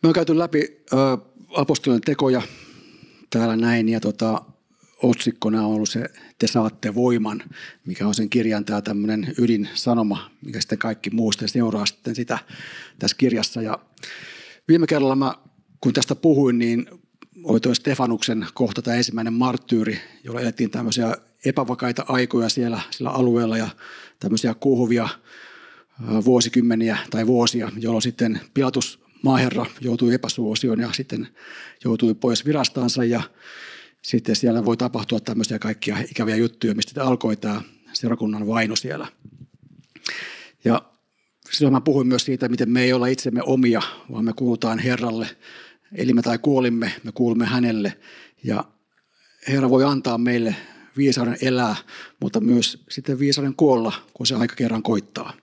Me on käyty läpi apostolien tekoja täällä näin ja otsikkona on ollut se Te saatte voiman, mikä on sen kirjan tämä tämmöinen ydinsanoma, mikä sitten kaikki muu sitten seuraa sitten sitä tässä kirjassa. Ja viime kerralla kun tästä puhuin, niin oli tuo Stefanuksen kohta tämä ensimmäinen marttyyri, jolla elettiin tämmöisiä epävakaita aikoja sillä alueella ja tämmöisiä kuohuvia vuosikymmeniä tai vuosia, jolloin sitten Pilatus maaherra joutui epäsuosioon ja sitten joutui pois virastansa ja sitten siellä voi tapahtua tämmöisiä kaikkia ikäviä juttuja, mistä alkoi tämä seurakunnan vaino siellä. Ja silloin mä puhuin myös siitä, miten me ei olla itsemme omia, vaan me kuulutaan Herralle. Elimme tai kuolimme, me kuulumme hänelle. Ja Herra voi antaa meille viisauden elää, mutta myös sitten viisauden kuolla, kun se aika kerran koittaa.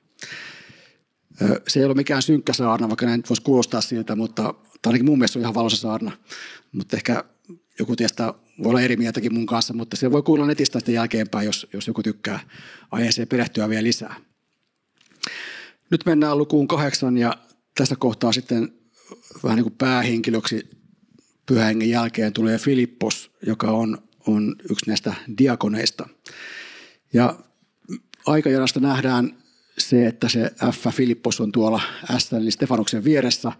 Se ei ole mikään synkkä saarna, vaikka näin voisi kuulostaa siltä, mutta ainakin mun mielestä on ihan valoisa saarna. Mutta ehkä joku teistä voi olla eri mieltäkin mun kanssa, mutta se voi kuulla netistä sitten jälkeenpäin, jos joku tykkää aiheeseen perehtyä vielä lisää. Nyt mennään lukuun 8 ja tästä kohtaa sitten vähän niin kuin päähenkilöksi Pyhän Hengen jälkeen tulee Filippos, joka on yksi näistä diakoneista. Ja aikajanasta nähdään se, että se F. Filippos on tuolla S. eli Stefanuksen vieressä.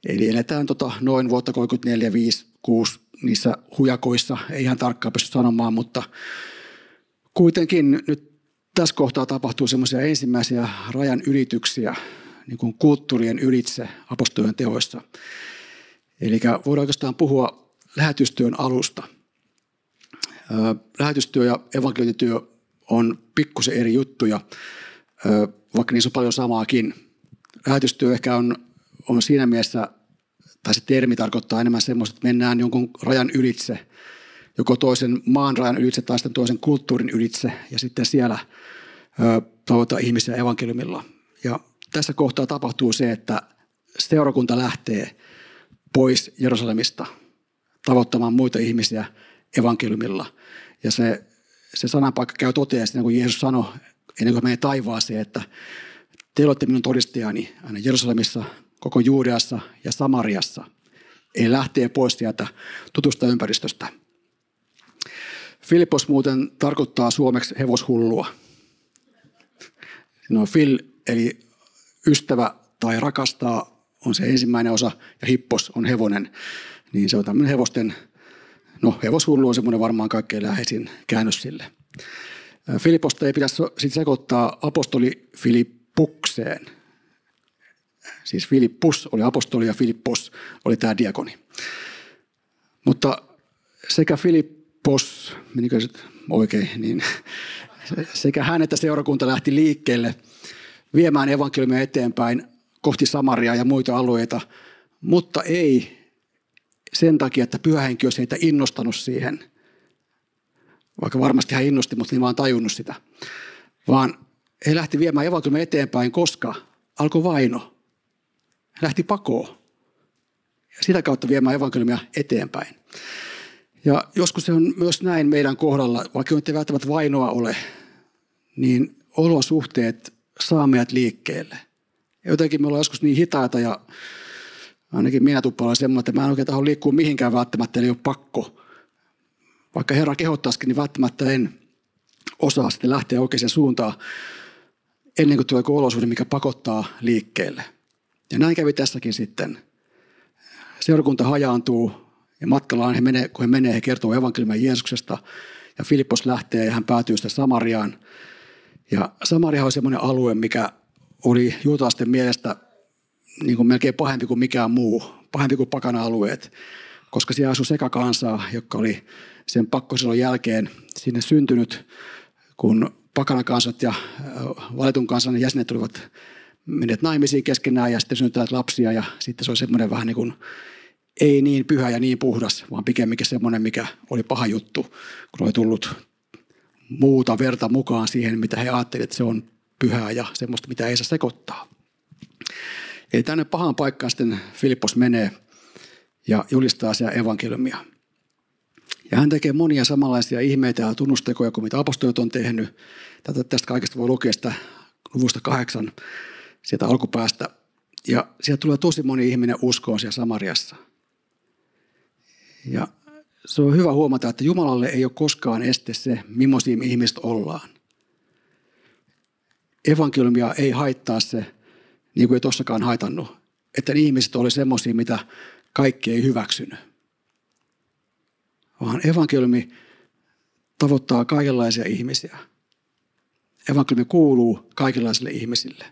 Eli eletään noin vuotta 34, 5, 6 niissä hujakoissa. Ei ihan tarkkaan pysty sanomaan, mutta kuitenkin nyt tässä kohtaa tapahtuu semmoisia ensimmäisiä rajan ylityksiä niin kuin kulttuurien ylitse apostolien teoissa. Eli voidaan oikeastaan puhua lähetystyön alusta. Lähetystyö ja evankeliumityö on pikkusen eri juttuja, vaikka niissä on paljon samaakin. Lähetystyö ehkä on siinä mielessä, tai se termi tarkoittaa enemmän semmoista, että mennään jonkun rajan ylitse, joko toisen maan rajan ylitse tai sitten toisen kulttuurin ylitse, ja sitten siellä tavoittaa ihmisiä evankeliumilla. Ja tässä kohtaa tapahtuu se, että seurakunta lähtee pois Jerusalemista tavoittamaan muita ihmisiä evankeliumilla. Ja se sananpaikka käy toteen, niin kuin Jeesus sanoi, ennen kuin menee taivaaseen, että te olette minun todistajani aina Jerusalemissa, koko Juudeassa ja Samariassa. Eli lähtee pois sieltä tutusta ympäristöstä. Filippos muuten tarkoittaa suomeksi hevoshullua. No Fil eli ystävä tai rakastaa on se ensimmäinen osa ja hippos on hevonen. Niin se on tämmöinen hevosten, hevoshullu on semmoinen varmaan kaikkein läheisin käännös sille. Filipposta ei pidä sitten sekoittaa apostoli Filippukseen. Siis Filippus oli apostoli ja Filippos oli tämä diakoni. Mutta sekä Filippos, menikö se oikein, niin sekä hän että seurakunta lähti liikkeelle viemään evankeliumia eteenpäin kohti Samariaa ja muita alueita, mutta ei sen takia, että Pyhä Henki olisi heitä innostanut siihen, vaikka varmasti hän innosti, mutta niin vaan tajunnut sitä, vaan he lähti viemään evankeliumia eteenpäin, koska alkoi vaino. He lähti pakoon ja sitä kautta viemään evankeliumia eteenpäin. Ja joskus se on myös näin meidän kohdalla, vaikka nyt ei välttämättä vainoa ole, niin olosuhteet saa meidät liikkeelle. Ja jotenkin me ollaan joskus niin hitaita ja ainakin minä tuppaan semmoinen, että mä en oikein tahdo liikkua mihinkään välttämättä, eli ei ole pakko. Vaikka Herra kehottaisikin, niin välttämättä en osaa sitten lähteä oikeaan suuntaan ennen kuin tulee olosuhde, mikä pakottaa liikkeelle. Ja näin kävi tässäkin sitten. Seurakunta hajaantuu ja matkallaan kun he menee, he kertoo evankeliumia Jeesuksesta ja Filippos lähtee ja hän päätyy sitten Samariaan. Ja Samaria on semmoinen alue, mikä oli juutalaisten mielestä niin kuin melkein pahempi kuin mikään muu, pahempi kuin pakana-alueet, koska siellä asui sekakansaa, joka oli sen pakkosilon jälkeen sinne syntynyt, kun pakanakansat ja valitun kansan jäsenet olivat menneet naimisiin keskenään ja sitten syntyivät lapsia ja sitten se oli semmoinen vähän niin kuin ei niin pyhä ja niin puhdas, vaan pikemminkin semmoinen, mikä oli paha juttu, kun oli tullut muuta verta mukaan siihen, mitä he ajattelivat, että se on pyhää ja semmoista, mitä ei saa sekoittaa. Eli tänne pahaan paikkaan sitten Filippos menee ja julistaa siellä evankeliumia. Ja hän tekee monia samanlaisia ihmeitä ja tunnustekoja kuin mitä apostolit on tehnyt. Tästä kaikesta voi lukea sitä luvusta 8 sieltä alkupäästä. Ja siellä tulee tosi moni ihminen uskoon siellä Samariassa. Ja se on hyvä huomata, että Jumalalle ei ole koskaan este se, millaisia ihmiset ollaan. Evankeliumia ei haittaa se, niin kuin ei tossakaan haitannut, että ne ihmiset oli semmoisia, mitä kaikki ei hyväksynyt. Vaan evankeliumi tavoittaa kaikenlaisia ihmisiä. Evankeliumi kuuluu kaikenlaisille ihmisille.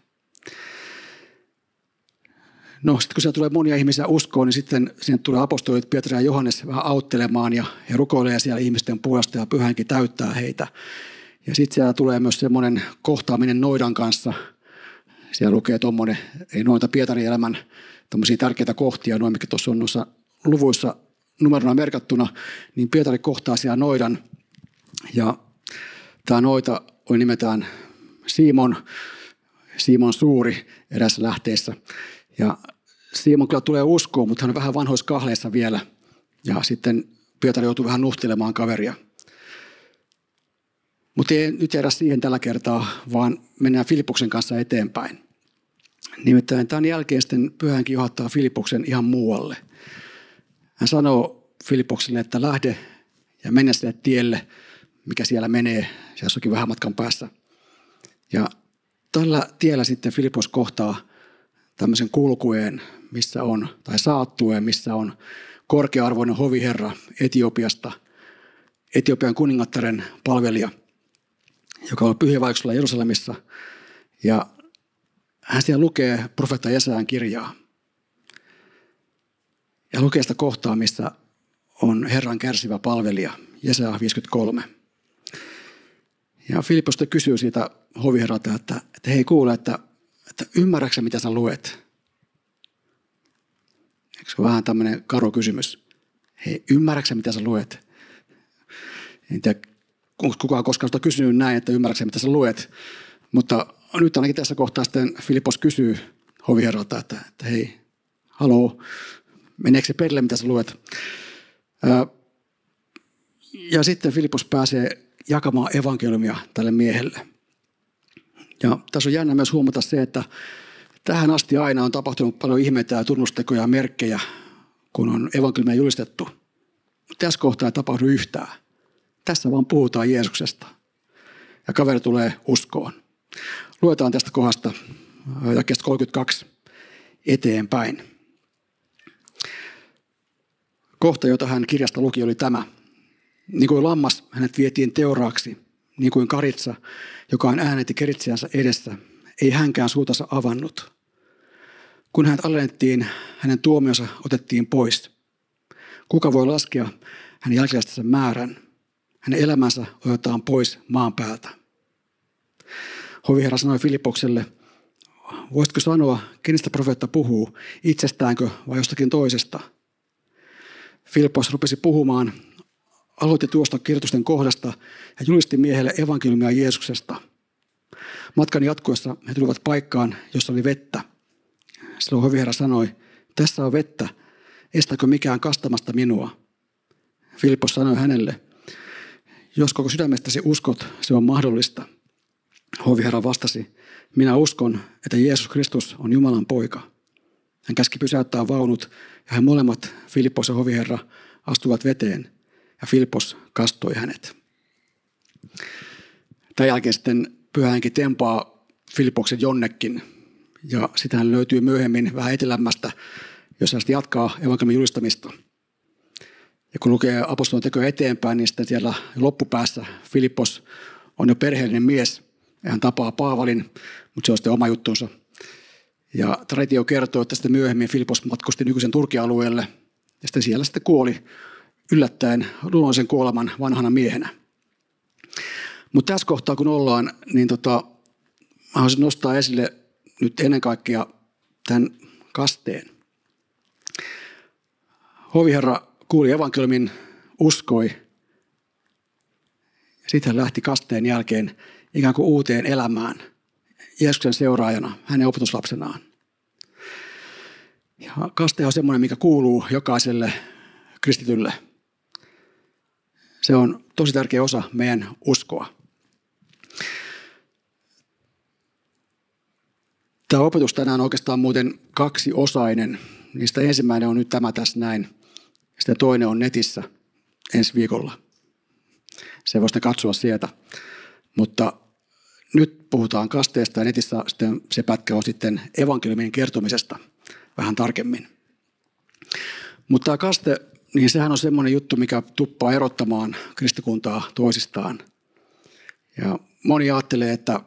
No sitten kun siellä tulee monia ihmisiä uskoon, niin sitten sinne tulee apostolit Pietari ja Johannes vähän auttelemaan ja he rukoilee siellä ihmisten puolesta ja Pyhä Henki täyttää heitä. Ja sitten siellä tulee myös semmoinen kohtaaminen noidan kanssa. Siellä lukee tuommoinen, ei noita Pietarin elämän tämmöisiä tärkeitä kohtia, noin mikä tuossa on noissa luvuissa numerona merkattuna, niin Pietari kohtaa siellä noidan. Ja tämä noita on nimeltään Simon suuri erässä lähteessä. Ja Simon kyllä tulee uskoon, mutta hän on vähän vanhoissa kahleissa vielä. Ja sitten Pietari joutuu vähän nuhtelemaan kaveria. Mutta ei nyt jäädä siihen tällä kertaa, vaan mennään Filippoksen kanssa eteenpäin. Nimittäin tämän jälkeen sitten Pyhä Henki johdattaa Filippoksen ihan muualle. Hän sanoo Filippokselle, että lähde ja mennä sille tielle, mikä siellä menee. Siellä onkin vähän matkan päässä. Ja tällä tiellä sitten Filippos kohtaa tämmöisen kulkueen, missä on, tai saattueen, missä on korkea-arvoinen hoviherra Etiopiasta, Etiopian kuningattaren palvelija, joka on pyhiinvaelluksella Jerusalemissa. Ja hän siellä lukee profeetta Jesajan kirjaa. Ja lukee sitä kohtaa, missä on Herran kärsivä palvelija, Jesaja 53. Ja Filippos kysyy siitä hoviherralta, että hei kuule, että ymmärrätkö mitä sä luet? Eikö se ole vähän tämmöinen karu kysymys? Hei, ymmärrätkö mitä sä luet? En tiedä, onko kukaan koskaan sitä kysynyt näin, että ymmärrätkö mitä sä luet? Mutta nyt ainakin tässä kohtaa sitten Filippos kysyy hoviherralta, että hei, haloo, meneekö se perille mitä sä luet? Ja sitten Filippos pääsee jakamaan evankeliumia tälle miehelle. Ja tässä on jännä myös huomata se, että tähän asti aina on tapahtunut paljon ihmeitä ja tunnustekoja ja merkkejä, kun on evankeliumia julistettu. Tässä kohtaa ei tapahdu yhtään. Tässä vaan puhutaan Jeesuksesta. Ja kaveri tulee uskoon. Luetaan tästä kohdasta jakeesta 32 eteenpäin. Kohta, jota hän kirjasta luki, oli tämä. Niin kuin lammas hänet vietiin teuraaksi, niin kuin karitsa, joka on äänetti keritsiänsä edessä, ei hänkään suutansa avannut. Kun hänet alennettiin, hänen tuomionsa otettiin pois. Kuka voi laskea hänen jälkeläistensä määrän? Hänen elämänsä otetaan pois maan päältä. Hoviherra sanoi Filippokselle, voisitko sanoa, kenestä profeetta puhuu, itsestäänkö vai jostakin toisesta? Filippos rupesi puhumaan, aloitti tuosta kirjoitusten kohdasta ja julisti miehelle evankeliumia Jeesuksesta. Matkan jatkuessa he tulivat paikkaan, jossa oli vettä. Silloin hoviherra sanoi, tässä on vettä, estääkö mikään kastamasta minua? Filippos sanoi hänelle, jos koko sydämestäsi uskot, se on mahdollista. Hoviherra vastasi, minä uskon, että Jeesus Kristus on Jumalan poika. Hän käski pysäyttää vaunut ja he molemmat, Filippos ja hoviherra, astuivat veteen ja Filippos kastoi hänet. Tämän jälkeen sitten Pyhä Henki tempaa Filippoksen jonnekin ja sitten hän löytyy myöhemmin vähän etelämmästä, jossa hän sitten jatkaa evankeliumin julistamista. Ja kun lukee apostolien tekoja eteenpäin, niin sitten siellä loppupäässä Filippos on jo perheellinen mies ja hän tapaa Paavalin, mutta se on sitten oma juttunsa. Ja traditio kertoo, että sitten myöhemmin Filippos matkusti nykyisen Turkin alueelle ja sitten siellä sitten kuoli yllättäen luonnollisen kuoleman vanhana miehenä. Mutta tässä kohtaa kun ollaan, niin haluaisin nostaa esille nyt ennen kaikkea tämän kasteen. Hoviherra kuuli evankeliumin, uskoi ja sitten hän lähti kasteen jälkeen ikään kuin uuteen elämään Jeesuksen seuraajana, hänen opetuslapsenaan. Ja kaste on semmoinen, mikä kuuluu jokaiselle kristitylle. Se on tosi tärkeä osa meidän uskoa. Tämä opetus tänään on oikeastaan muuten kaksiosainen. Niistä ensimmäinen on nyt tämä tässä näin. Sitten toinen on netissä ensi viikolla. Se voisi katsoa sieltä. Mutta nyt puhutaan kasteesta ja netissä sitten se pätkä on sitten evankeliumin kertomisesta vähän tarkemmin. Mutta tämä kaste, niin sehän on semmoinen juttu, mikä tuppaa erottamaan kristikuntaa toisistaan. Ja moni ajattelee, että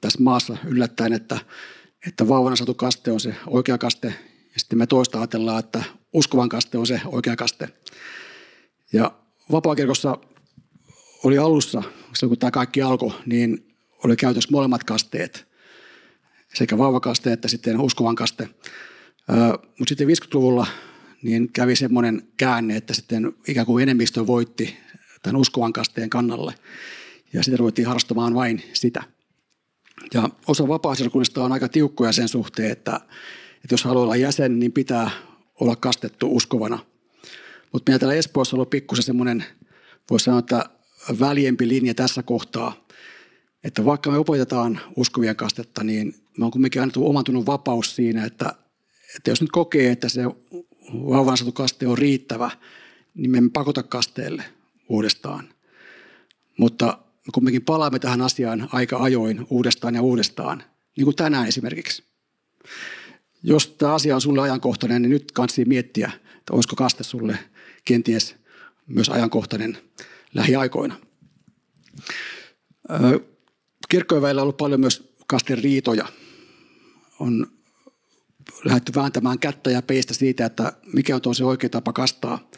tässä maassa yllättäen, että vauvana saatu kaste on se oikea kaste. Ja sitten me toista ajatellaan, että uskovan kaste on se oikea kaste. Ja vapaakirkossa oli alussa, silloin kun tämä kaikki alkoi, niin oli käytössä molemmat kasteet. Sekä vauvakaste että sitten uskovan kaste. Mutta sitten 50-luvulla niin kävi semmoinen käänne, että sitten ikään kuin enemmistö voitti tämän uskovan kasteen kannalle. Ja sitten ruvettiin harrastamaan vain sitä. Ja osa vapaa-seurakunnista on aika tiukkoja sen suhteen, että jos haluaa olla jäsen, niin pitää olla kastettu uskovana. Mutta meillä täällä Espoossa on ollut pikkusen semmoinen, voisi sanoa, että väljempi linja tässä kohtaa. Että vaikka me opetetaan uskovien kastetta, niin me on kuitenkin annettu omantunut vapaus siinä, että jos nyt kokee, että se vauvana saatu kaste on riittävä, niin me emme pakota kasteelle uudestaan. Mutta kuitenkin palaamme tähän asiaan aika ajoin uudestaan ja uudestaan, niin kuin tänään esimerkiksi. Jos tämä asia on sulle ajankohtainen, niin nyt kannattaa miettiä, että olisiko kaste sulle kenties myös ajankohtainen lähiaikoina. Kirkkojen välillä on ollut paljon myös kasten riitoja. On lähdetty vääntämään kättä ja peistä siitä, että mikä on se oikea tapa kastaa.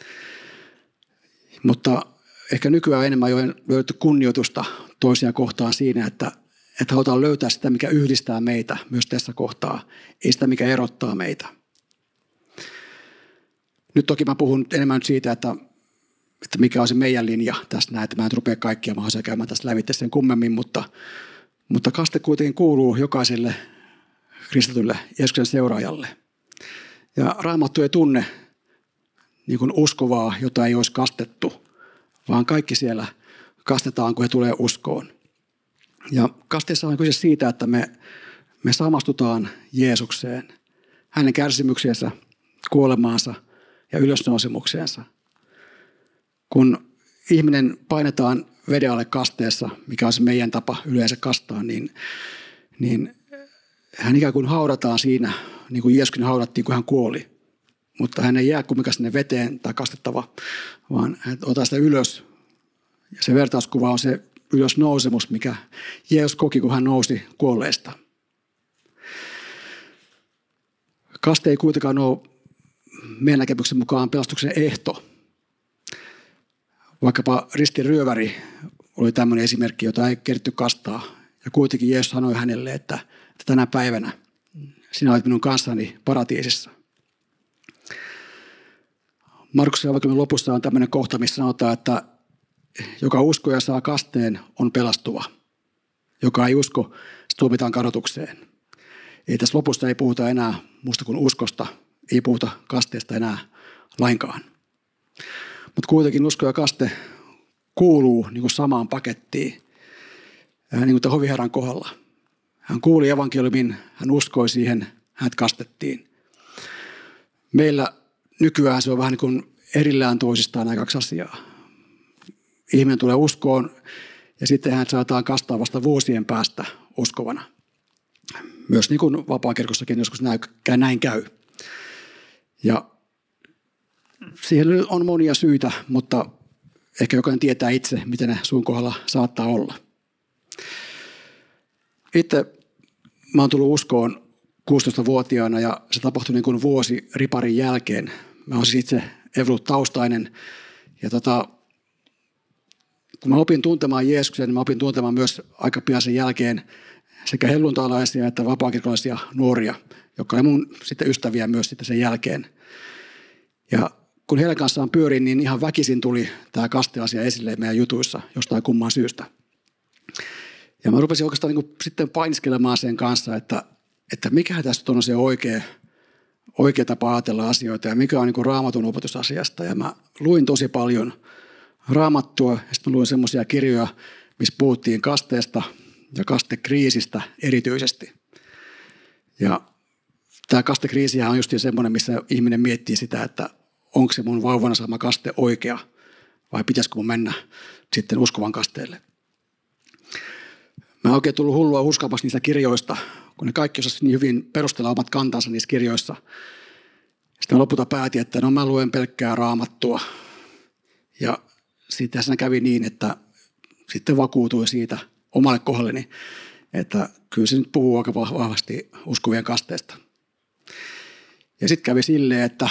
Mutta ehkä nykyään enemmän jo on löydetty kunnioitusta toisia kohtaan siinä, että halutaan löytää sitä, mikä yhdistää meitä myös tässä kohtaa, ei sitä, mikä erottaa meitä. Nyt toki mä puhun enemmän siitä, että mikä on se meidän linja tässä näin, että mä en rupea kaikkia mahdollisia käymään tässä lävitse sen kummemmin, mutta kaste kuitenkin kuuluu jokaiselle kristitylle Jeesuksen seuraajalle. Ja Raamattu ei tunne niin kuin uskovaa, jota ei olisi kastettu, vaan kaikki siellä kastetaan, kun he tulee uskoon. Ja kasteessa on kyse siitä, että me samastutaan Jeesukseen, hänen kärsimyksensä, kuolemaansa ja ylösnousemukseensa. Kun ihminen painetaan veden alle kasteessa, mikä on se meidän tapa yleensä kastaa, niin hän ikään kuin haudataan siinä, niin kuin Jeesuksen haudattiin, kun hän kuoli. Mutta hän ei jää kumminkaan sinne veteen tai kastettava, vaan hän ottaa sitä ylös. Ja se vertauskuva on se ylösnousemus, mikä Jeesus koki, kun hän nousi kuolleesta. Kaste ei kuitenkaan ole meidän näkemyksen mukaan pelastuksen ehto. Vaikkapa ristiryöväri oli tämmöinen esimerkki, jota ei keritty kastaa. Ja kuitenkin Jeesus sanoi hänelle, että tänä päivänä sinä olet minun kanssani paratiisissa. Markuksen evankeliumin lopussa on tämmöinen kohta, missä sanotaan, että joka uskoo ja saa kasteen on pelastuva. Joka ei usko, se tuomitaan kadotukseen. Eli tässä lopussa ei puhuta enää muusta kuin uskosta, ei puhuta kasteesta enää lainkaan. Mutta kuitenkin usko ja kaste kuuluu niin kuin samaan pakettiin, niin kuin tämän hoviherran kohdalla. Hän kuuli evankeliumin, hän uskoi siihen, hänet kastettiin. Meillä nykyään se on vähän niin kuin erillään toisistaan nämä kaksi asiaa. Ihminen tulee uskoon ja sitten hän saataan kastaa vasta vuosien päästä uskovana. Myös niin kuin vapaakirkossakin joskus näin käy. Ja siihen on monia syitä, mutta ehkä jokainen tietää itse, miten ne sun kohdalla saattaa olla. Itse mä oon tullut uskoon 16-vuotiaana ja se tapahtui niin kuin vuosi riparin jälkeen. Mä oon siis itse evankelut-taustainen ja kun mä opin tuntemaan Jeesuksen, niin mä opin tuntemaan myös aika pian sen jälkeen sekä helluntalaisia että vapaakirkollisia nuoria, jotka oli mun sitten ystäviä myös sitten sen jälkeen. Ja kun heidän kanssaan pyörin, niin ihan väkisin tuli tämä kasteasia esille meidän jutuissa jostain kumman syystä. Ja mä rupesin oikeastaan niin kuin sitten painiskelemaan sen kanssa, että mikä tästä on se oikea tapa ajatella asioita ja mikä on niin kuin Raamatun opetusasiasta. Ja mä luin tosi paljon Raamattua ja sitten mä luin semmoisia kirjoja, missä puhuttiin kasteesta ja kastekriisistä erityisesti. Ja tämä kastekriisihän on just semmoinen, missä ihminen miettii sitä, että onko se mun vauvana saama kaste oikea vai pitäisikö mun mennä sitten uskovan kasteelle. Mä oon oikein tullut hullua uskovaksi niistä kirjoista, kun ne kaikki osasivat niin hyvin perustella omat kantansa niissä kirjoissa. Sitten mä lopulta päätin, että no mä luen pelkkää Raamattua. Ja sitten siinä kävi niin, että sitten vakuutuin siitä omalle kohdalleni, että kyllä se nyt puhuu aika vahvasti uskovien kasteesta. Ja sitten kävi silleen, että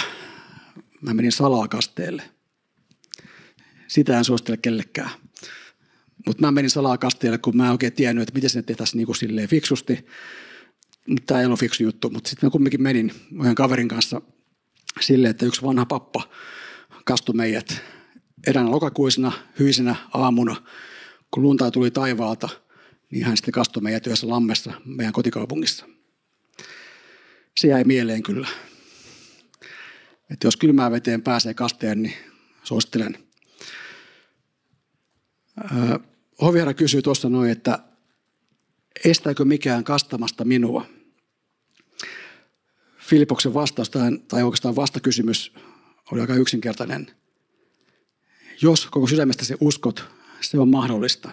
mä menin salaa kasteelle. Sitä en suosittele kellekään. Mutta mä menin salaa kasteelle, kun mä en oikein tiennyt, että miten se tehtäisiin niin kuin silleen fiksusti. Mutta tämä ei ollut fiksu juttu. Mutta sitten mä kumminkin menin yhden kaverin kanssa silleen, että yksi vanha pappa kastui meidät eräänä lokakuisena, hyisenä aamuna. Kun lunta tuli taivaalta, niin hän sitten kastui meidät yhdessä lammessa meidän kotikaupungissa. Se jäi mieleen kyllä. Että jos kylmään veteen pääsee kasteen, niin suosittelen. Hoviherra kysyi tuossa noin, että estääkö mikään kastamasta minua? Filipoksen vastaus, tai oikeastaan vastakysymys, oli aika yksinkertainen. Jos koko sydämestäsi uskot, se on mahdollista.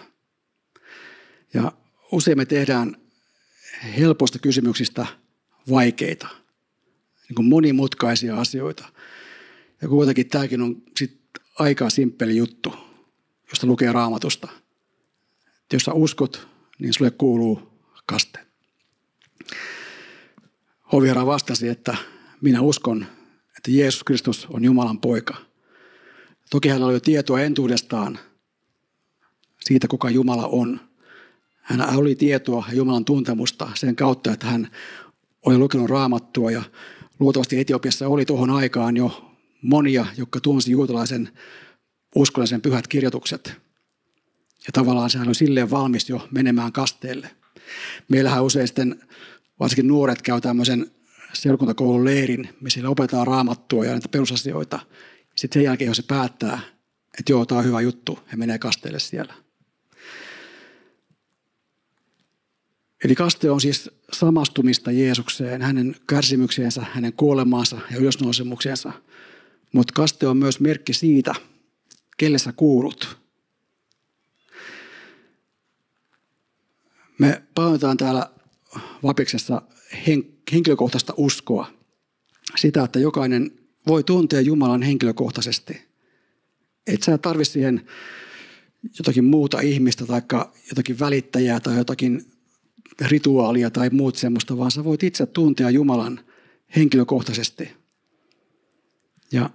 Ja usein me tehdään helpoista kysymyksistä vaikeita, niin kuin monimutkaisia asioita. Ja kuitenkin tämäkin on sit aika simppeli juttu, josta lukee Raamatusta. Että jos sä uskot, niin sulle kuuluu kaste. Hoviherra vastasi, että minä uskon, että Jeesus Kristus on Jumalan poika. Toki hänellä oli jo tietoa entuudestaan siitä, kuka Jumala on. Hänellä oli tietoa ja Jumalan tuntemusta sen kautta, että hän oli lukenut Raamattua ja luultavasti Etiopiassa oli tuohon aikaan jo monia, jotka tunsi juutalaisen uskollisen pyhät kirjoitukset. Ja tavallaan sehän oli silleen valmis jo menemään kasteelle. Meillähän usein sitten, varsinkin nuoret, käy tämmöisen seurakuntakoulun leirin, missä opetetaan Raamattua ja näitä perusasioita. Sitten sen jälkeen, jos se päättää, että joo, tämä on hyvä juttu, he menee kasteelle siellä. Eli kaste on siis samastumista Jeesukseen, hänen kärsimykseensä, hänen kuolemaansa ja ylösnousemukseensa. Mutta kaste on myös merkki siitä, kelle sä kuulut. Me painotetaan täällä Vapiksessa henkilökohtaista uskoa. Sitä, että jokainen voi tuntea Jumalan henkilökohtaisesti. Et sä tarvitse siihen jotakin muuta ihmistä tai jotakin välittäjää tai jotakin rituaalia tai muut semmoista, vaan sä voit itse tuntea Jumalan henkilökohtaisesti. Ja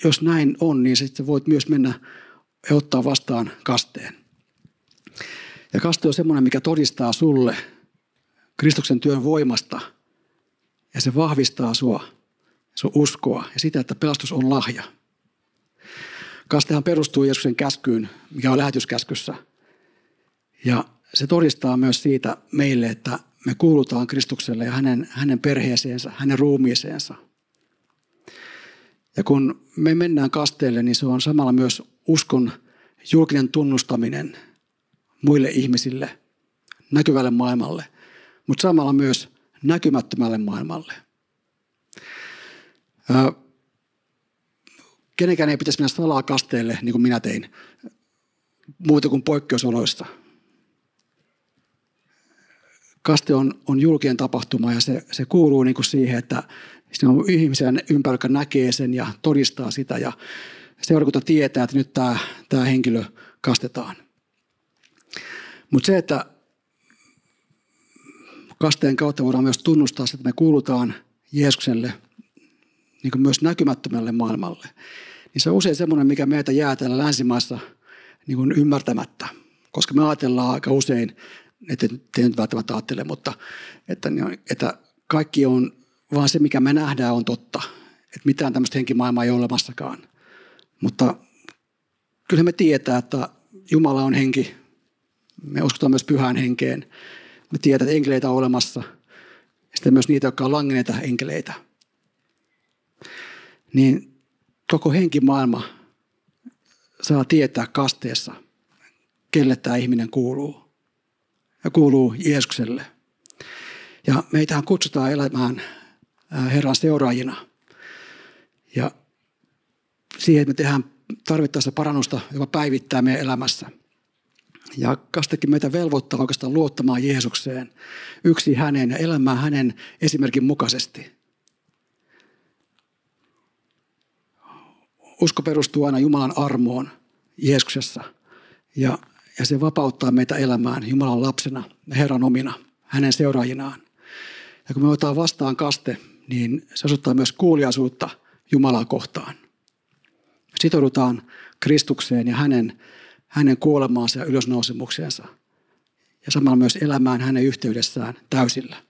jos näin on, niin sitten voit myös mennä ja ottaa vastaan kasteen. Ja kaste on semmoinen, mikä todistaa sulle Kristuksen työn voimasta ja se vahvistaa sun uskoa ja sitä, että pelastus on lahja. Kastehan perustuu Jeesuksen käskyyn, mikä on lähetyskäskyssä. Ja se todistaa myös siitä meille, että me kuulutaan Kristukselle ja hänen perheeseensä, hänen ruumiiseensa. Ja kun me mennään kasteelle, niin se on samalla myös uskon julkinen tunnustaminen muille ihmisille, näkyvälle maailmalle, mutta samalla myös näkymättömälle maailmalle. Kenenkään ei pitäisi mennä salaa kasteelle, niin kuin minä tein, muuta kuin poikkeusoloissa. Kaste on julkinen tapahtuma ja se kuuluu niin kuin siihen, että siinä on ihmisiä ympärillä, jotka näkee sen ja todistaa sitä. Ja seurakunta tietää, että nyt tämä henkilö kastetaan. Mutta se, että kasteen kautta voidaan myös tunnustaa, että me kuulutaan Jeesukselle niin kuin myös näkymättömälle maailmalle, niin se on usein semmoinen, mikä meitä jää täällä länsimaissa niin kuin ymmärtämättä. Koska me ajatellaan aika usein, että te nyt välttämättä ajattele, mutta että kaikki on, vaan se mikä me nähdään on totta. Että mitään tämmöistä henkimaailmaa ei ole olemassakaan. Mutta kyllä me tietää, että Jumala on henki. Me uskotaan myös pyhään henkeen. Me tiedetään, että enkeleitä on olemassa. Ja sitten myös niitä, jotka on langenneita enkeleitä. Niin koko henkimaailma saa tietää kasteessa, kelle tämä ihminen kuuluu. Ja kuuluu Jeesukselle. Ja meitähän kutsutaan elämään Herran seuraajina. Ja siihen, että me tehdään tarvittaessa parannusta, joka päivittää meidän elämässä. Ja kastekin meitä velvoittaa oikeastaan luottamaan Jeesukseen, yksin häneen ja elämään hänen esimerkin mukaisesti. Usko perustuu aina Jumalan armoon Jeesuksessa ja se vapauttaa meitä elämään Jumalan lapsena ja Herran omina, hänen seuraajinaan. Ja kun me otetaan vastaan kaste, niin se osoittaa myös kuuliaisuutta Jumalaa kohtaan. Sitoudutaan Kristukseen ja hänen kuolemaansa ja ylösnousemukseensa. Ja samalla myös elämään hänen yhteydessään täysillä.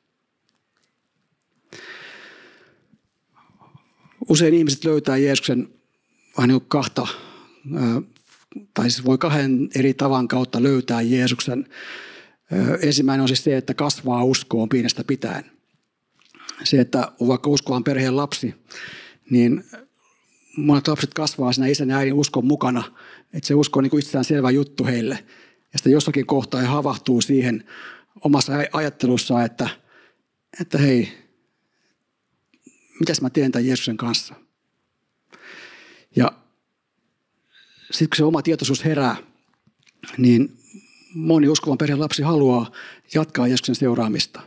Usein ihmiset löytää Jeesuksen vähän niin kuin kahta, tai siis voi kahden eri tavan kautta löytää Jeesuksen. Ensimmäinen on siis se, että kasvaa uskoon pienestä pitäen. Se, että on vaikka uskovan perheen lapsi, niin monet lapset kasvaa siinä isän ja äidin uskon mukana, että se usko on niin kuin itsestään selvä juttu heille. Ja sitten jossakin kohtaa he havahtuu siihen omassa ajattelussaan, että hei, mitäs mä teen tämän Jeesuksen kanssa? Ja sitten kun se oma tietoisuus herää, niin moni uskovan perheen lapsi haluaa jatkaa Jeesuksen seuraamista.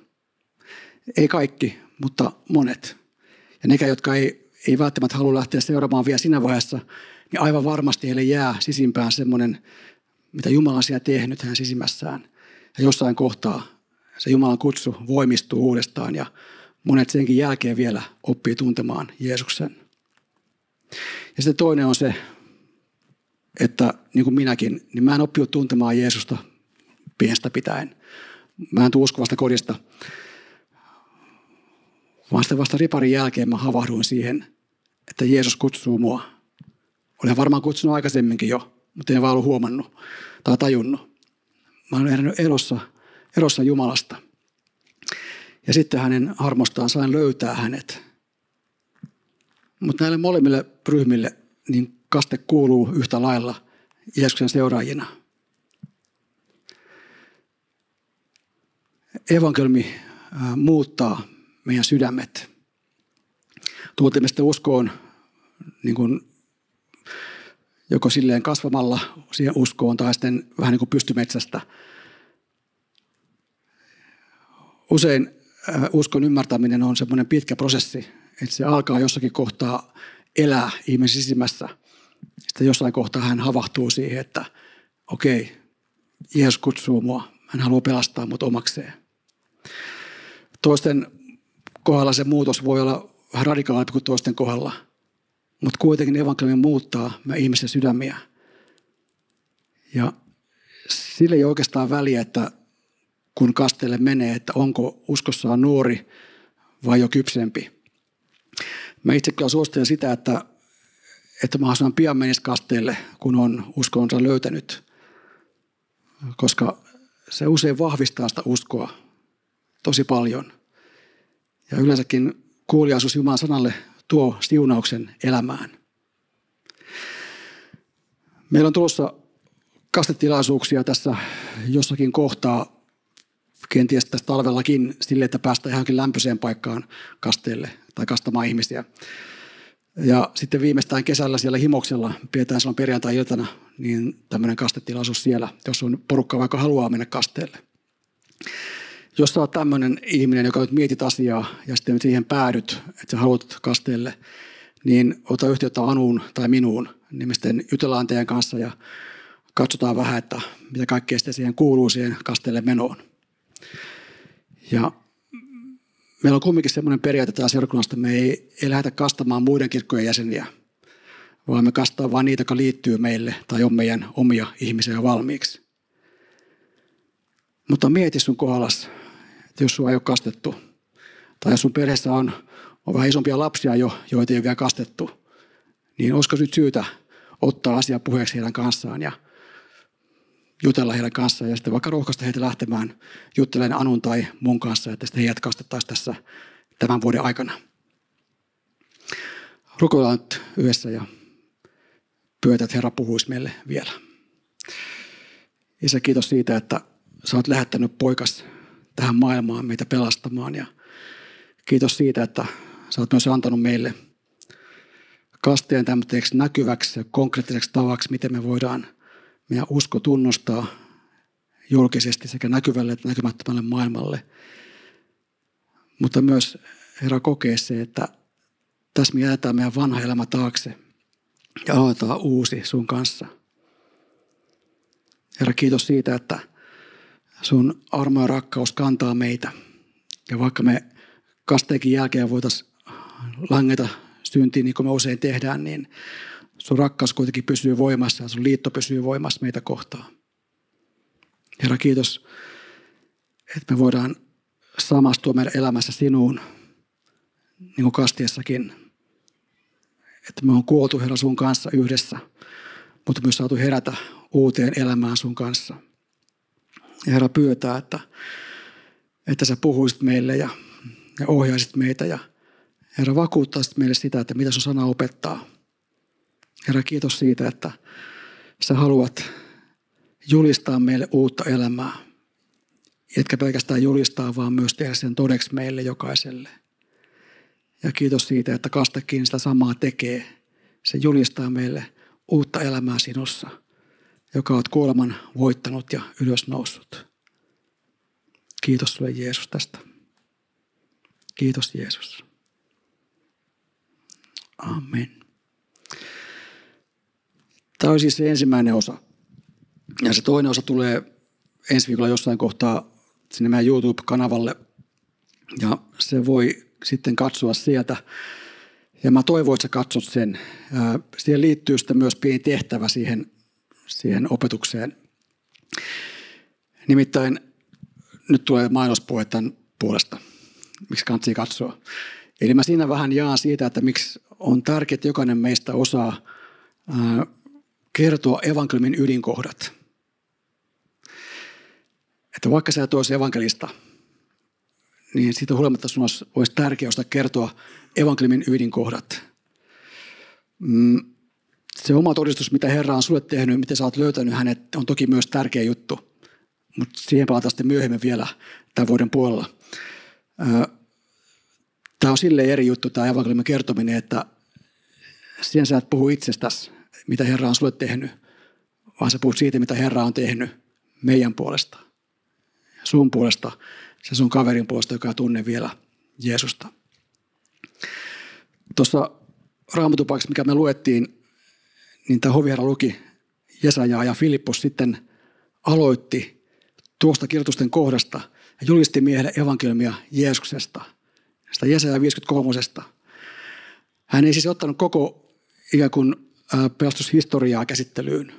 Ei kaikki, mutta monet. Ja nekään, jotka ei välttämättä halua lähteä seuraamaan vielä siinä vaiheessa, niin aivan varmasti heille jää sisimpään semmoinen, mitä Jumala on siellä tehnyt hänen sisimmässään. Ja jossain kohtaa se Jumalan kutsu voimistuu uudestaan ja monet senkin jälkeen vielä oppii tuntemaan Jeesuksen. Ja sitten toinen on se, että niin kuin minäkin, niin mä en oppinut tuntemaan Jeesusta pienestä pitäen. Mä en tule uskovasta kodista, vaan sitten vasta riparin jälkeen mä havahduin siihen, että Jeesus kutsuu mua. Olen varmaan kutsunut aikaisemminkin jo, mutta en vaan ollut huomannut tai tajunnut. Mä olen elänyt erossa Jumalasta. Ja sitten hänen armostaan sain löytää hänet. Mutta näille molemmille ryhmille niin kaste kuuluu yhtä lailla Jeesuksen seuraajina. Evankeliumi muuttaa meidän sydämet. Tultiin me sitten uskoon niin kuin joko silleen kasvamalla siihen uskoon tai sitten vähän niin kuin pystymetsästä. Usein uskon ymmärtäminen on semmoinen pitkä prosessi, että se alkaa jossakin kohtaa elää ihmisen sisimmässä. Sitten jossain kohtaa hän havahtuu siihen, että okei, Jeesus kutsuu mua, hän haluaa pelastaa mut omakseen. Toisten kohdalla se muutos voi olla vähän radikaalimpi kuin toisten kohdalla, mutta kuitenkin evankeliumi muuttaa meidän ihmisten sydämiä. Ja sillä ei oikeastaan väliä, että kun kasteelle menee, että onko uskossaan nuori vai jo kypsempi. Mä itsekin suosittelen sitä, että mahdollisimman pian menisi kasteelle, kun on uskonsa löytänyt, koska se usein vahvistaa sitä uskoa tosi paljon. Ja yleensäkin kuuliaisuus Jumalan sanalle tuo siunauksen elämään. Meillä on tulossa kastetilaisuuksia tässä jossakin kohtaa, kenties tässä talvellakin sille, että päästään johonkin lämpöiseen paikkaan kasteelle tai kastamaan ihmisiä. Ja sitten viimeistään kesällä siellä Himoksella, pidetään silloin perjantai-iltana, niin tämmöinen kastetilaisuus siellä, jos on porukka vaikka haluaa mennä kasteelle. Jos sä oot tämmöinen ihminen, joka nyt mietit asiaa ja sitten siihen päädyt, että sä haluat kasteelle, niin ota yhteyttä Anuun tai minuun, niin me sitten jutellaan teidän kanssa ja katsotaan vähän, että mitä kaikkea sitten siihen kuuluu siihen kasteelle menoon. Ja meillä on kumminkin semmoinen periaate täällä seurakunnasta, että me ei lähdetä kastamaan muiden kirkkojen jäseniä, vaan me kastaa vain niitä, jotka liittyy meille tai on meidän omia ihmisiä jo valmiiksi. Mutta mieti sun kohdallasi, että jos sua ei ole kastettu, tai jos sun perheessä on vähän isompia lapsia jo, joita ei ole vielä kastettu, niin olisiko nyt syytä ottaa asia puheeksi heidän kanssaan ja jutella heidän kanssaan ja sitten vaikka rohkaista heitä lähtemään juttelemaan Anun tai mun kanssa, että sitten heidät kastettaisiin tässä tämän vuoden aikana. Rukoillaan nyt yhdessä ja pyydetään, että Herra puhuisi meille vielä. Isä, kiitos siitä, että sä oot lähettänyt poikas tähän maailmaan meitä pelastamaan. Ja kiitos siitä, että sä oot myös antanut meille kasteen tämmöiseksi näkyväksi ja konkreettiseksi tavaksi, miten me voidaan meidän usko tunnustaa julkisesti sekä näkyvälle että näkymättömälle maailmalle. Mutta myös, Herra, kokee se, että tässä me jätetään meidän vanha elämä taakse ja aloitetaan uusi sun kanssa. Herra, kiitos siitä, että sun armo ja rakkaus kantaa meitä. Ja vaikka me kasteenkin jälkeen voitaisiin langeta syntiin, niin kuin me usein tehdään, niin sun rakkaus kuitenkin pysyy voimassa ja sun liitto pysyy voimassa meitä kohtaan. Herra, kiitos, että me voidaan samastua meidän elämässä sinuun, niin kuin kastiessakin. Että me on kuoltu, Herra, sun kanssa yhdessä, mutta myös saatu herätä uuteen elämään sun kanssa. Ja Herra, pyytää, että sä puhuisit meille ja ohjaisit meitä ja Herra, vakuuttaisit meille sitä, että mitä sun sana opettaa. Herra, kiitos siitä, että sä haluat julistaa meille uutta elämää. Etkä pelkästään julistaa, vaan myös tehdä sen todeksi meille jokaiselle. Ja kiitos siitä, että kastekin sitä samaa tekee. Se julistaa meille uutta elämää sinussa, joka olet kuoleman voittanut ja ylösnoussut. Kiitos sulle, Jeesus, tästä. Kiitos, Jeesus. Amen. Tämä on siis se ensimmäinen osa. Ja se toinen osa tulee ensi viikolla jossain kohtaa sinne meidän YouTube-kanavalle. Ja se voi sitten katsoa sieltä. Ja mä toivon, että sä katsot sen. Siihen liittyy sitten myös pieni tehtävä siihen opetukseen. Nimittäin nyt tulee mainospuhe tämän puolesta. Miksi kannattaa katsoa? Eli mä siinä vähän jaan siitä, että miksi on tärkeää, että jokainen meistä osaa kertoa evankeliumin ydinkohdat. Että vaikka sä et olisi evankelista, niin siitä huolimatta sun olisi tärkeää osata kertoa evankeliumin ydinkohdat. Se oma todistus, mitä Herra on sulle tehnyt, miten sä oot löytänyt hänet, on toki myös tärkeä juttu. Mutta siihen palataan sitten myöhemmin vielä tämän vuoden puolella. Tämä on silleen eri juttu, tämä evankeliumin kertominen, että siihen sä et puhu itsestäsi, mitä Herra on sulle tehnyt, vaan sä puhut siitä, mitä Herra on tehnyt meidän puolesta. Sun puolesta, se sun kaverin puolesta, joka tunne vielä Jeesusta. Tuossa Raamattupaikassa, mikä me luettiin, niin tämä hoviherra luki Jesajaa ja Filippos sitten aloitti tuosta kirjoitusten kohdasta ja julisti miehelle evankeliumia Jeesuksesta, sitä Jesaja 53. Hän ei siis ottanut koko ikään kuin pelastushistoriaa käsittelyyn,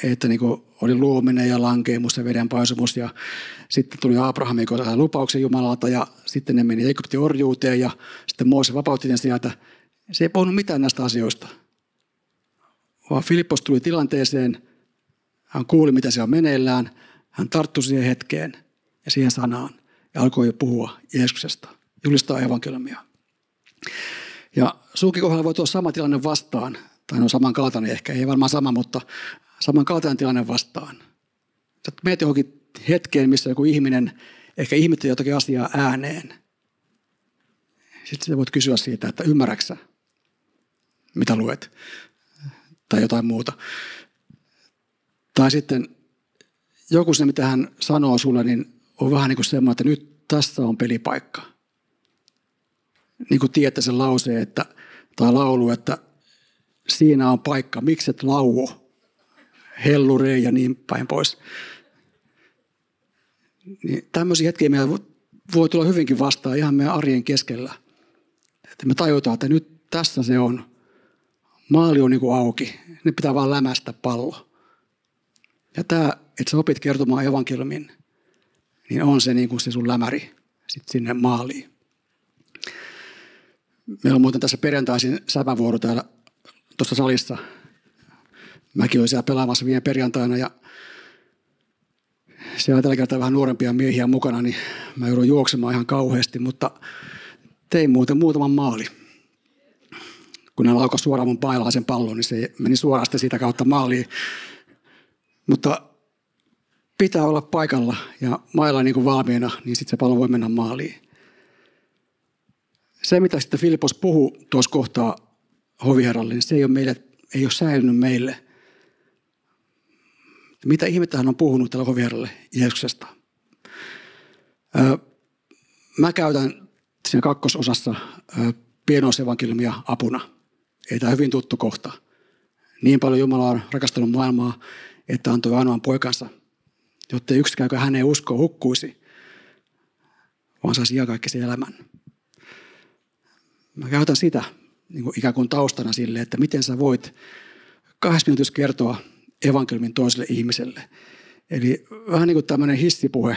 että niin kuin oli luominen ja lankeemus ja vedenpaisumus ja sitten tuli Abrahamin kanssa lupauksen Jumalalta ja sitten ne meni Egyptin orjuuteen ja sitten Mooses vapautti ne sieltä. Se ei puhunut mitään näistä asioista, vaan Filippos tuli tilanteeseen, hän kuuli mitä siellä on meneillään, hän tarttui siihen hetkeen ja siihen sanaan ja alkoi puhua Jeesuksesta, julistaa evankeliumia. Ja sunkin kohdalla voi tulla sama tilanne vastaan, tai no samankaltainen ehkä, ei varmaan sama, mutta samankaltainen tilanne vastaan. Sä menet johonkin hetkeen, missä joku ihminen ehkä ihmettelee jotakin asiaa ääneen. Sitten sä voit kysyä siitä, että ymmärrätkö sä, mitä luet, tai jotain muuta. Tai sitten joku se, mitä hän sanoo sulle, niin on vähän niin kuin semmoinen, että nyt tässä on pelipaikka. Niin kuin tiedätte sen lauseen, tai laulu, että siinä on paikka, mikset lauo, helluree ja niin päin pois. Niin tämmöisiä hetkiä meillä voi tulla hyvinkin vastaan ihan meidän arjen keskellä. Että me tajutaan, että nyt tässä se on. Maali on niin kuin auki. Nyt pitää vaan lämästä pallo. Ja tämä, että sä opit kertomaan evankeliumin, niin on se, niin kuin se sun lämäri sit sinne maaliin. Meillä on muuten tässä perjantaisin säpävuoro täällä tuossa salissa. Mäkin olin siellä pelaamassa viime perjantaina ja siellä on tällä kertaa vähän nuorempia miehiä mukana, niin mä joudun juoksemaan ihan kauheasti, mutta tein muuten muutaman maali. Kun ne laukasi suoraan mun pailaisen pallon, niin se meni suoraan sitä kautta maaliin. Mutta pitää olla paikalla ja mailla niin kuin valmiina, niin sitten se pallo voi mennä maaliin. Se, mitä sitten Filippos puhui tuossa kohtaa hoviherralle, niin se ei ole säilynyt meille. Mitä ihmettä hän on puhunut tällä hoviherralle Jeesuksesta? Mä käytän siinä kakkososassa pienoisevankeliumia apuna. Ei tämä hyvin tuttu kohta. Niin paljon Jumala on rakastanut maailmaa, että antoi ainoan poikansa, jotta yksikään hänen uskoon hukkuisi, vaan saisi iankaikkisen elämän. Mä käytän sitä niin kuin ikään kuin taustana sille, että miten sä voit 2 minuutissa kertoa evankeliumin toiselle ihmiselle. Eli vähän niin kuin tämmöinen hissipuhe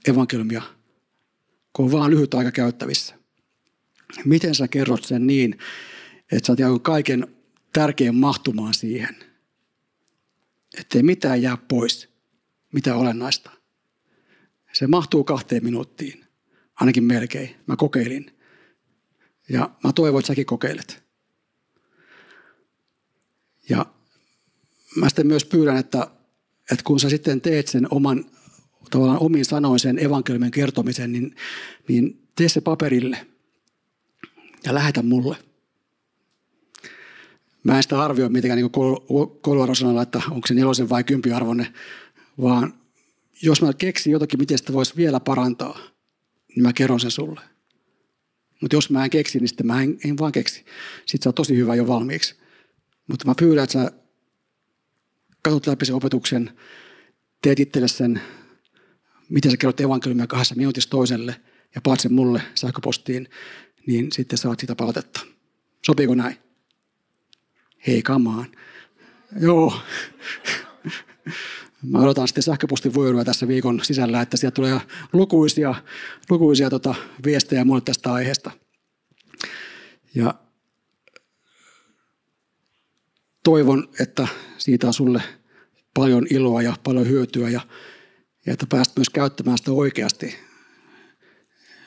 evankeliumia, kun on vaan lyhyt aika käyttävissä. Miten sä kerrot sen niin, että sä oot kaiken tärkein mahtumaan siihen, ettei mitään jää pois, mitä olennaista. Se mahtuu 2 minuuttiin, ainakin melkein. Mä kokeilin. Ja mä toivon, että säkin kokeilet. Ja mä sitten myös pyydän, että kun sä sitten teet sen tavallaan omin sanoin sen evankeliumin kertomisen, niin tee se paperille ja lähetä mulle. Mä en sitä arvioi mitenkään niin kouluarvosanalla, että onko se 4 vai 10 arvoinen, vaan jos mä keksin jotakin, miten sitä voisi vielä parantaa, niin mä kerron sen sulle. Mutta jos mä en keksi, niin sitten mä en vaan keksi. Sitten se on tosi hyvä jo valmiiksi. Mutta mä pyydän, että sä katsot läpi sen opetuksen, teet itselle sen, miten sä kerrot evankeliumia 2 minuutissa toiselle ja paat sen mulle sähköpostiin, niin sitten saat sitä palautetta. Sopiiko näin? Hei, kamaan. Joo. Mä odotan sitten sähköpostin vuoroja tässä viikon sisällä, että sieltä tulee lukuisia viestejä mulle tästä aiheesta. Ja toivon, että siitä on sulle paljon iloa ja paljon hyötyä ja että pääst myös käyttämään sitä oikeasti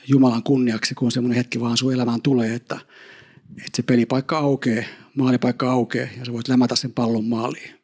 Jumalan kunniaksi, kun semmoinen hetki vaan sun elämään tulee, että se pelipaikka aukeaa, maalipaikka aukeaa ja sä voit lämätä sen pallon maaliin.